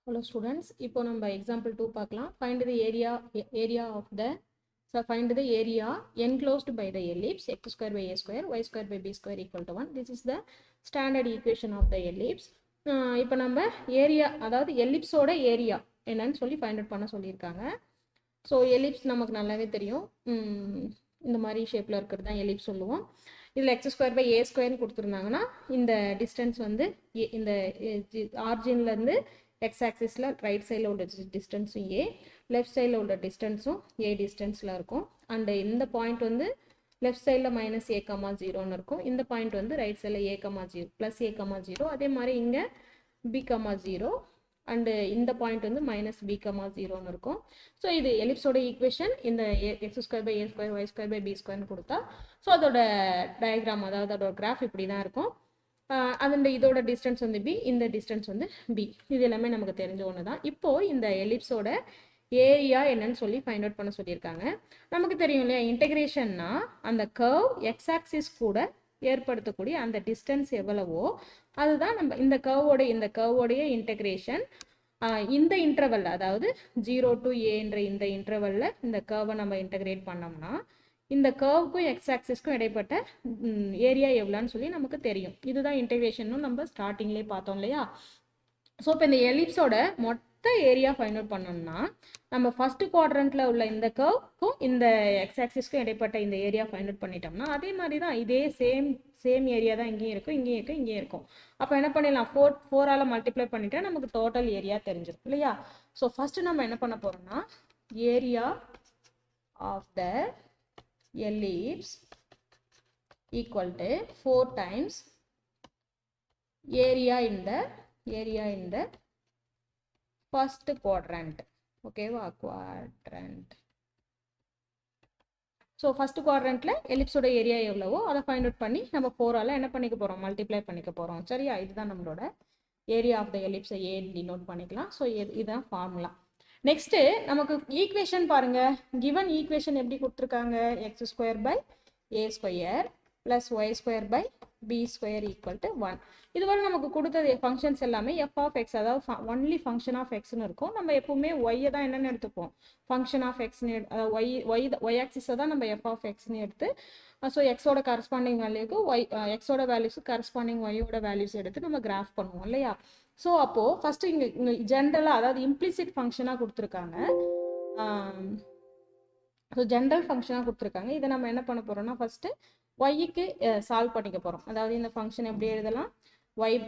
Hello students, இப்போ நம்ம example 2 பார்க்கலாம். Find the area of the find the area enclosed by the ellipse x square by a square y square by b square equal to 1. This is the standard equation of the ellipse. இப்போ நம்ம area அதாவது எலிப்ஸோட area என்னன்னு சொல்லி find out பண்ண சொல்லியிருக்காங்க. So ellipse நமக்கு நல்லாவே தெரியும், இந்த மாதிரி ஷேப்பில் இருக்கிறது தான் எலிப்ஸ் சொல்லுவோம். இதில் எக்ஸ் ஸ்கொயர் பை ஏ ஸ்கொயர்னு கொடுத்துருந்தாங்கன்னா இந்த டிஸ்டன்ஸ் வந்து இந்த ஆர்ஜின்லேருந்து எக்ஸ் ஆக்சிஸில் ரைட் சைடில் உள்ள டிஸ்டன்ஸும் ஏ, லெஃப்ட் சைடில் உள்ள டிஸ்டன்ஸும் ஏ டிஸ்டன்ஸில் இருக்கும். அண்டு இந்த பாயிண்ட் வந்து லெஃப்ட் சைடில் மைனஸ் ஏ கமா ஜீரோன்னு இருக்கும். இந்த பாயிண்ட் வந்து ரைட் சைடில் A comma zero plus A comma zero. அதே மாதிரி இங்கே பி கமா ஜீரோ அண்டு இந்த பாயிண்ட் வந்து மைனஸ் பி கமா ஜீரோன்னு இருக்கும். ஸோ இது எலிப்ஸோட ஈக்குவேஷன். இந்த X square by A square Y square by B ஸ்கொயர்னு கொடுத்தா ஸோ அதோட டயக்ராம் அதாவது அதோட கிராஃப் இப்படி தான் இருக்கும். அந்த இதோட டிஸ்டன்ஸ் வந்து பி, இந்த டிஸ்டன்ஸ் வந்து பி. இது எல்லாமே நமக்கு தெரிஞ்ச ஒன்று தான். இப்போது இந்த எலிப்ஸோட ஏரியா என்னன்னு சொல்லி ஃபைண்ட் அவுட் பண்ண சொல்லியிருக்காங்க. நமக்கு தெரியும் இல்லையா, இன்டெகிரேஷன்னா அந்த கர்வ் எக்ஸ் ஆக்சிஸ் கூட ஏற்படுத்தக்கூடிய அந்த டிஸ்டன்ஸ் எவ்வளவோ அதுதான் நம்ம இந்த கர்வோடைய இன்டெகிரேஷன். இந்த இன்டர்வல் அதாவது 0 to a என்ற இந்த இன்டர்வல்ல இந்த கர்வை நம்ம இன்டெகிரேட் பண்ணோம்னா இந்த கர்வுக்கும் எக்ஸ் ஆக்சிஸ்க்கும் இடைப்பட்ட ஏரியா எவ்வளோன்னு சொல்லி நமக்கு தெரியும். இதுதான் இன்டெகிரேஷன் நம்ம ஸ்டார்டிங்லேயே பார்த்தோம் இல்லையா. ஸோ இப்போ இந்த எலிப்ஸோட மொத்த ஏரியா ஃபைண்ட் அவுட் பண்ணோம்னா நம்ம ஃபர்ஸ்ட் குவாட்ரண்ட்ல உள்ள இந்த கர்வுக்கும் இந்த எக்ஸ் ஆக்சிஸ்க்கும் இடைப்பட்ட இந்த ஏரியா ஃபைண்ட் அவுட் பண்ணிட்டோம்னா அதே மாதிரி தான் இதே சேம் ஏரியா தான் இங்கேயும் இருக்கும், இங்கேயும் இருக்கும். அப்போ என்ன பண்ணிடலாம், 4ஆல் மல்டிப்ளை பண்ணிட்டா நமக்கு டோட்டல் ஏரியா தெரிஞ்சிடும் இல்லையா. ஸோ ஃபர்ஸ்ட் நம்ம என்ன பண்ண போறோம்னா area of the ellipse equal to 4 times area in the first quadrant. Okay va, quadrant. So first quadrantல ellipseோட ஏரியா எவ்வளவோ அதை ஃபைண்ட் அவுட் பண்ணி நம்ம 4ஆல் என்ன பண்ணிக்க போறோம், மல்டிப்ளை பண்ணிக்க போறோம். சரியா, இதுதான் நம்மளோட ஏரியா ஆஃப் த எலிப்ஸை ஏ டினோட் பண்ணிக்கலாம். ஸோ இதுதான் ஃபார்முலா. நெக்ஸ்ட் நமக்கு ஈக்குவேஷன் பாருங்க. கிவன் ஈக்குவேஷன் எப்படி கொடுத்துருக்காங்க, x square by A square plus y square by B square equal to 1. இதுவரை நமக்கு கொடுத்தது ஃபங்க்ஷன்ஸ் எல்லாமே எஃப் ஆஃப் எக்ஸ், அதாவது ஒன்லி ஃபங்க்ஷன் ஆஃப் எக்ஸ்னு இருக்கும். நம்ம எப்பவுமே ஒய்யை தான் என்னென்னு எடுத்துப்போம், ஃபங்க்ஷன் ஆஃப் எக்ஸ்னு, அதாவது ஒய் ஆக்சிஸை தான் நம்ம எஃப் ஆஃப் எக்ஸ்னு எடுத்து ஸோ எக்ஸோட கரஸ்பாண்டிங் வேல்யூக்கு எக்ஸோட வேல்யூஸுக்கு கரஸ்பாண்டிங் ஒய்யோட வேல்யூஸ் எடுத்து நம்ம கிராஃப் பண்ணுவோம் இல்லையா. ஸோ அப்போது ஃபஸ்ட்டு இங்கே ஜென்ரலாக அதாவது இம்ப்ளிசிட் ஃபங்க்ஷனாக கொடுத்துருக்காங்க. ஸோ ஜென்ரல் ஃபங்க்ஷனாக கொடுத்துருக்காங்க. இதை நம்ம என்ன பண்ண போகிறோம்னா ஃபஸ்ட்டு ஒய்க்கு சால்வ் பண்ணிக்க போகிறோம். அதாவது இந்த ஃபங்க்ஷன் எப்படி எழுதலாம்,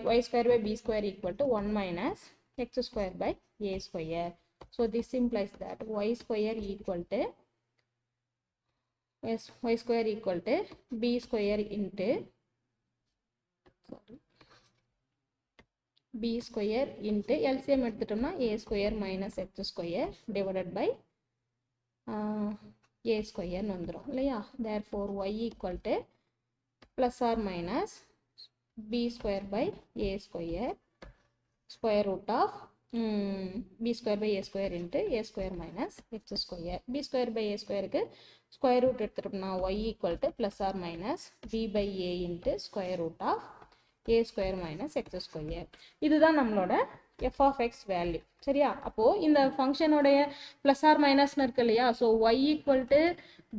Y square by B square equal to 1 minus X square by A square. So this implies that Y square equal to y square equal to b square into b square into LCM எடுத்துட்டோம்னா a square minus x square divided by a square வந்துரும் இல்லையா. therefore y equal to plus or minus b square by a square square root of b square by a square into a square minus x square. b square by a square க்கு square root எடுத்துட்டோம்னா y equal to plus or minus b by a into square root of a square minus x square. இதுதான் நம்மளோட f of x value. சரியா, அப்போ இந்த ஃபங்க்ஷனோடைய plus R மைனஸ்னு இருக்கு இல்லையா. So y equal to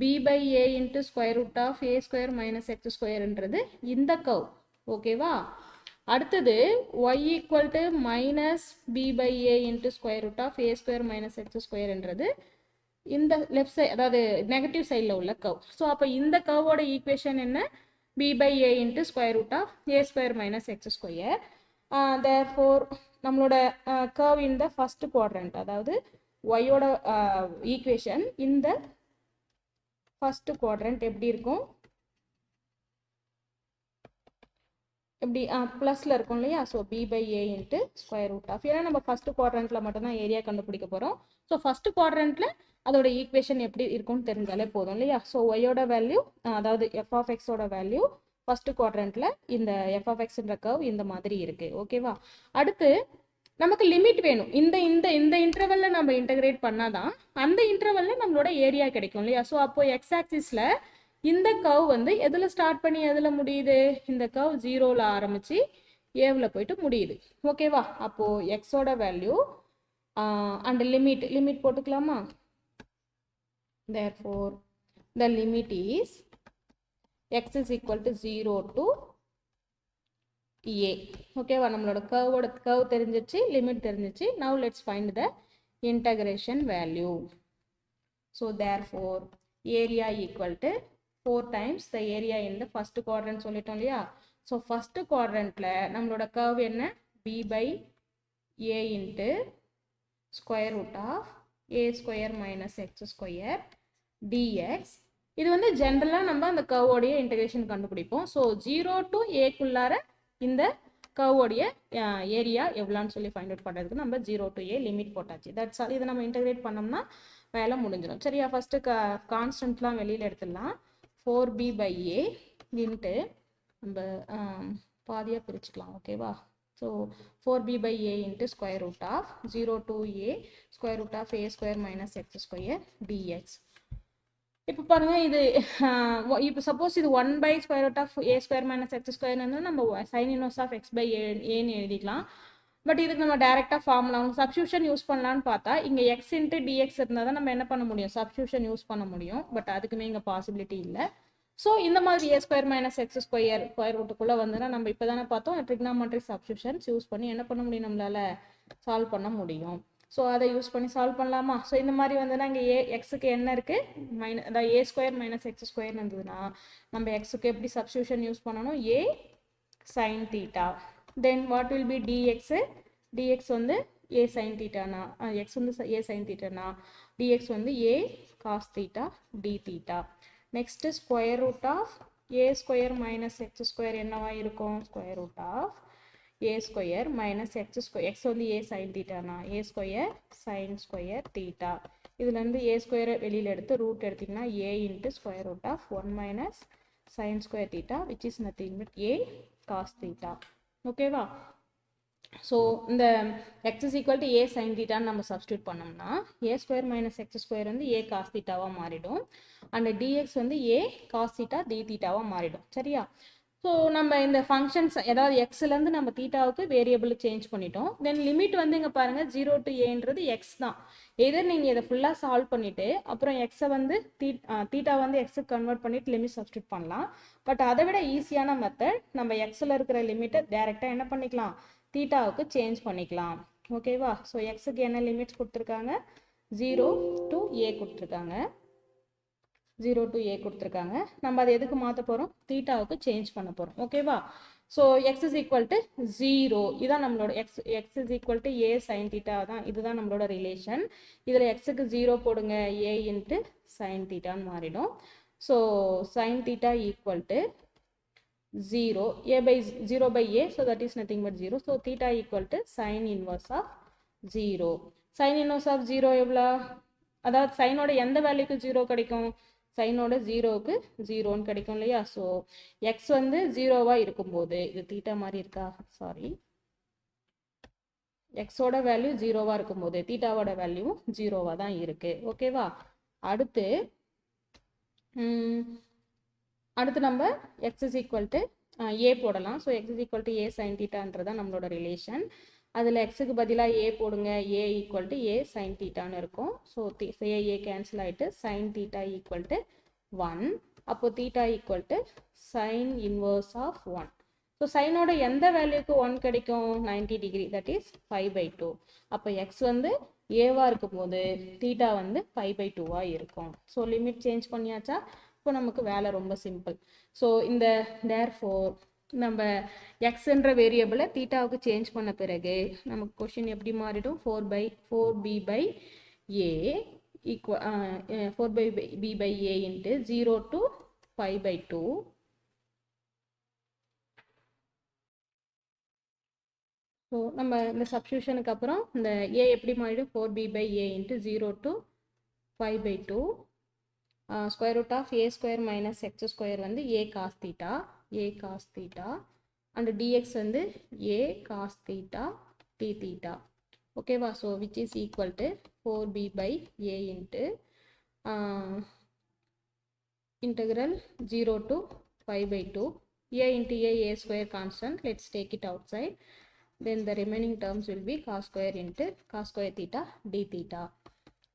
b by a into square root of a square minus x squareன்றது இந்த curve. ஓகேவா. அடுத்தது y equal to minus b by a into square root of a square minus x squareன்றது இந்த left side அதாவது negative சைடில் உள்ள curve. So அப்போ இந்த கர்வோட equation என்ன, b by a into square root of a square minus x square. therefore நம்மளோட curve in the first quadrant அதாவது ஒய்யோட ஈக்குவேஷன் இந்த ஃபர்ஸ்ட் குவாட்ரண்ட் எப்படி இருக்கும், எப்படி ப்ளஸில் இருக்கும் இல்லையா. So B by A into square root of, ஏன்னா நம்ம ஃபர்ஸ்ட் குவாட்ரண்ட்டில் மட்டும்தான் ஏரியா கண்டுபிடிக்க போகிறோம். ஸோ ஃபர்ஸ்ட் குவாட்ரண்ட்டில் அதோட ஈக்குவேஷன் எப்படி இருக்கும்னு தெரிஞ்சாலே போதும் இல்லையா. ஸோ ஒய்யோட வேல்யூ அதாவது எஃப் ஆஃப் எக்ஸோட வேல்யூ ஃபர்ஸ்ட் குவாட்ரண்ட்டில் இந்த எஃப் ஆஃப் எக்ஸ்ன்ற கர்வ் இந்த மாதிரி இருக்குது. ஓகேவா. அடுத்து நமக்கு லிமிட் வேணும். இந்த இந்த இந்த இன்டர்வலில் நம்ம இன்டகிரேட் பண்ணாதான் அந்த இன்டர்வலில் நம்மளோட ஏரியா கிடைக்கும் இல்லையா. ஸோ அப்போ எக்ஸ் ஆக்சிஸில் இந்த கர்வ் வந்து எதில் ஸ்டார்ட் பண்ணி எதில் முடியுது, இந்த கர்வ் 0ல் ஆரம்பித்து ஏவில் போயிட்டு முடியுது. ஓகேவா. அப்போது எக்ஸோட வேல்யூ and limit போட்டுக்கலாமா? Therefore the limit is x is equal to 0 to a. ஓகேவா, நம்மளோட curve தெரிஞ்சிச்சு, லிமிட் தெரிஞ்சிச்சு. Now let's find the integration value. So therefore area equal to 4 times the area in the first quadrant சொல்லிட்டோம் இல்லையா? So first quadrantல நம்மளோட curve என்ன? b by a into square root of a square minus x square dx. இது வந்து ஜெனரலா நம்ம அந்த curve உடைய இன்டகிரேஷன் கண்டுபிடிப்போம். ஸோ 0 to a குள்ளார இந்த curve உடைய ஏரியா எவ்வளோன்னு சொல்லி ஃபைண்ட் அவுட் பண்ணுறதுக்கு நம்ம 0 to a லிமிட் போட்டாச்சு. That's all. இதை நம்ம இன்டகிரேட் பண்ணோம்னா வேலை முடிஞ்சிடும். சரியா, ஃபர்ஸ்ட் கான்ஸ்டன்ட்லாம் வெளியில் எடுத்துடலாம். 4b by a இன்ட்டு நம்ம பாதியாக பிரிச்சுக்கலாம். ஓகேவா, so 4b by a into square root of 0 to a square root of a square minus x square dx. இப்போ பாருங்க, இது இப்போ சப்போஸ் இது 1 by square root of a square minus x square நம்ம sin inverse of x by aன்னு எழுதிக்கலாம். But இதுக்கு நம்ம டைரெக்டாக ஃபார்முலா சப்ஸ்டியூஷன் யூஸ் பண்ணலான்னு பார்த்தா இங்கே எக்ஸ் இன்ட்டு டிஎக்ஸ் இருந்தால் தான் நம்ம என்ன பண்ண முடியும், சப்ஸ்டியூஷன் யூஸ் பண்ண முடியும். பட் அதுக்குமே இங்கே பாசிபிலிட்டி இல்லை. ஸோ இந்த மாதிரி ஏ ஸ்கொயர் மைனஸ் எக்ஸ் ஸ்கொயர் ரூட்டுக்குள்ளே வந்துன்னா நம்ம இப்போ தானே பார்த்தோம் ட்ரிக்னாமெட்ரிக் சப்ஸ்டியூஷன்ஸ் யூஸ் பண்ணி என்ன பண்ண முடியும், நம்மளால சால்வ் பண்ண முடியும். ஸோ அதை யூஸ் பண்ணி சால்வ் பண்ணலாமா? ஸோ இந்த மாதிரி வந்துன்னா இங்கே எக்ஸுக்கு என்ன இருக்குது, அதாவது a square minus X square இருந்ததுன்னா நம்ம எக்ஸுக்கு எப்படி சப்ஸ்டியூஷன் யூஸ் பண்ணணும், a sine theta. Then what will be dx? dx வந்து a sin theta na, x வந்து a sin theta na, dx வந்து a cos theta d theta. Next square root of a square minus x square என்னவா இருக்கும், square root of a square minus x square, x வந்து a sin theta na, a square sin square theta. இதுல இருந்து a square வெளியில எடுத்து root எடுத்தீங்கன்னா a into square root of 1 minus sin square theta which is nothing but a cos theta. ஓகேவா, so இந்த x is equal to a sine தீட்டான்னு நம்ம substitute பண்ணோம்னா a square minus X square வந்து ஏ cos தீட்டாவாக மாறிடும். And DX வந்து ஏ cos theta D தீட்டாவாக மாறிடும். சரியா, ஸோ நம்ம இந்த ஃபங்க்ஷன்ஸ் ஏதாவது எக்ஸ்லேருந்து நம்ம தீட்டாவுக்கு வேரியபிள் சேஞ்ச் பண்ணிட்டோம். தென் லிமிட் வந்து இங்கே பாருங்கள் 0 to ஏன்றது எக்ஸ் தான். எதர் நீங்கள் இதை ஃபுல்லாக சால்வ் பண்ணிவிட்டு அப்புறம் எக்ஸை வந்து தீட்டா வந்து எக்ஸுக்கு கன்வெர்ட் பண்ணிவிட்டு லிமிட் சப்ஸ்டியூட் பண்ணலாம். பட் அதை விட ஈஸியான மெத்தட் நம்ம எக்ஸில் இருக்கிற லிமிட்டை டேரெக்டாக என்ன பண்ணிக்கலாம், தீட்டாவுக்கு சேஞ்ச் பண்ணிக்கலாம். ஓகேவா, ஸோ எக்ஸுக்கு என்ன லிமிட்ஸ் கொடுத்துருக்காங்க, 0 to a கொடுத்துருக்காங்க, 0 to a கொடுத்துருக்காங்க. நம்ம அதை எதுக்கு மாற்ற போகிறோம், தீட்டாவுக்கு சேஞ்ச் பண்ண போகிறோம். ஓகேவா, so X is equal to 0, இதுதான் நம்மளோட X is equal to a sine theta தான், இதுதான் நம்மளோட ரிலேஷன். இதில் எக்ஸுக்கு 0 போடுங்க, ஏ இன்ட்டு சைன் தீட்டான்னு மாறிடும். So sine theta equal to 0, a by 0 by a, so that is nothing but 0. So theta equal to sin inverse of 0. sin inverse of 0 எவ்வளோ, அதாவது சைனோட எந்த வேல்யூக்கு 0 கிடைக்கும், சைனோட 0க்கு 0ன்னு கிடைக்கும் இல்லையா. ஸோ எக்ஸ் வந்து 0வா இருக்கும்போது இது தீட்டா மாதிரி இருக்கா, சாரி, எக்ஸோட வேல்யூ 0வா இருக்கும்போது தீட்டாவோட வேல்யூ 0வா தான் இருக்கு. ஓகேவா, அடுத்து நம்ம x is equal to a போடலாம். So x is equal to a sin தீட்டான்றதான் நம்மளோட ரிலேஷன். அதில் எக்ஸுக்கு பதிலாக a போடுங்க, a equal to a sin தீட்டான்னு இருக்கும். ஸோ a கேன்சல் ஆகிட்டு sin தீட்டா ஈக்குவல் டு 1. அப்போ theta equal to sin inverse of 1. So சைனோட எந்த வேல்யூக்கு 1 கிடைக்கும், 90 டிகிரி, தட் இஸ் 5/2. அப்போ எக்ஸ் வந்து ஏவா இருக்கும் போது தீட்டா வந்து 5/2வா இருக்கும். ஸோ லிமிட் சேஞ்ச் பண்ணியாச்சா, இப்போ நமக்கு வேலை ரொம்ப சிம்பிள். ஸோ இந்த தேர்ஃபோர் நம்ம எக்ஸ்ன்ற வேரியபிளை தீட்டாவுக்கு சேஞ்ச் பண்ண பிறகு நமக்கு கொஷின் எப்படி மாறிடும், 4b by a equal 4b by a into 0 to 5/2. So நம்ம இந்த சப்ஸ்டியூஷனுக்கு அப்புறம் இந்த a எப்படி மாறிடும், 4b by a into 0 to 5/2. Square root of A square minus X square வந்து ஏ காஸ் தீட்டா அண்ட் டிஎக்ஸ் வந்து ஏ காஸ் தீட்டா டி தீட்டா. ஓகேவா, so which is equal to 4b by a into integral 0 to 5/2 a into a square constant, let's take it outside. then the remaining terms will be cos square into cos square theta d theta.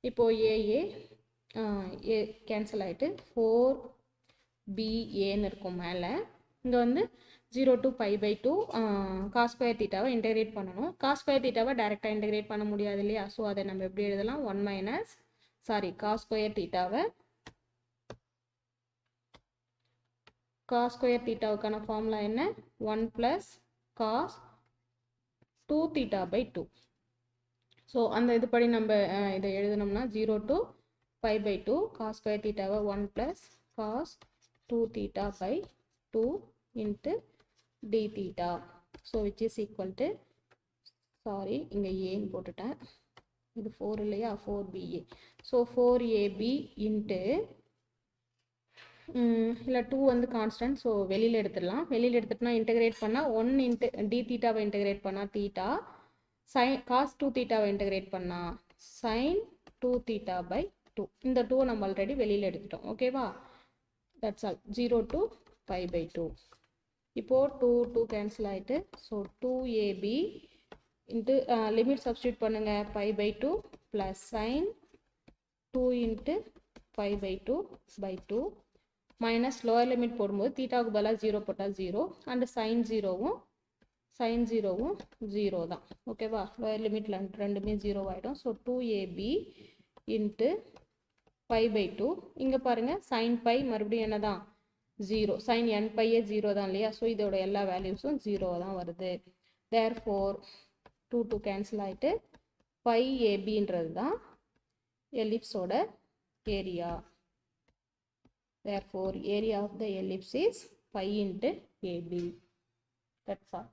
இப்போ a cancel ஆயிட்டு 4bAன்னு இருக்கும் மேலே. இங்கே வந்து 0 to pi by 2 cos square thetaவை integrate பண்ணணும். cos square thetaவை டைரெக்டாக integrate பண்ண முடியாது இல்லையா? ஸோ அதை நம்ம எப்படி எழுதலாம்? cos square thetaவை cos square thetaவுக்கான ஃபார்முலா என்ன? 1 plus cos 2 theta by 2. ஸோ அந்த இதுபடி நம்ம இதை எழுதணும்னா 0 to pi by 2 cos square thetaவை 1 plus cos 2 theta by 2 into d theta. So which is equal to, sorry இங்கே ஏன்னு போட்டுட்டேன், இது 4 இல்லையா, 4ba. ஸோ 4ab into இல்லை 2 வந்து கான்ஸ்டன்ட், ஸோ வெளியில் எடுத்துடலாம். வெளியில் எடுத்துட்டுனா இன்டெகிரேட் பண்ணால் 1 இன்ட்டு டி தீட்டாவை இன்டெகிரேட் பண்ணால் தீட்டா, காஸ் 2 தீட்டாவை இன்டெகிரேட் பண்ணால் சைன் 2 தீட்டா பை 2. இந்த 2 நம்ம ஆல்ரெடி வெளியில் எடுத்துட்டோம். ஓகேவா? That's all. 0 to pi by 2. இப்போது 2 கேன்சல் ஆகிட்டு, so 2ab into limit substitute பண்ணுங்கள், pi by 2 plus sine 2 into pi by 2 by 2 minus lower limit போடும்போது தீட்டாவுக்கு பதிலாக 0 போட்டால் 0 அண்டு சைன் 0வும் 0 தான். ஓகேவா? லோயர் லிமிட்டில் ரெண்டுமே 0 ஆகிடும். So 2ab into pi by 2, இங்கே பாருங்கள் சைன் பை மறுபடியும் என்ன தான்? 0. சைன் n பையே 0 தான் இல்லையா? ஸோ இதோட எல்லா வேல்யூஸும் 0 தான் வருது. தேர்ஃபோர் 2 கேன்சல் ஆகிட்டு pi abன்றது தான் எலிப்ஸோட area. Therefore, area of the ellipse is pi into AB. That's all.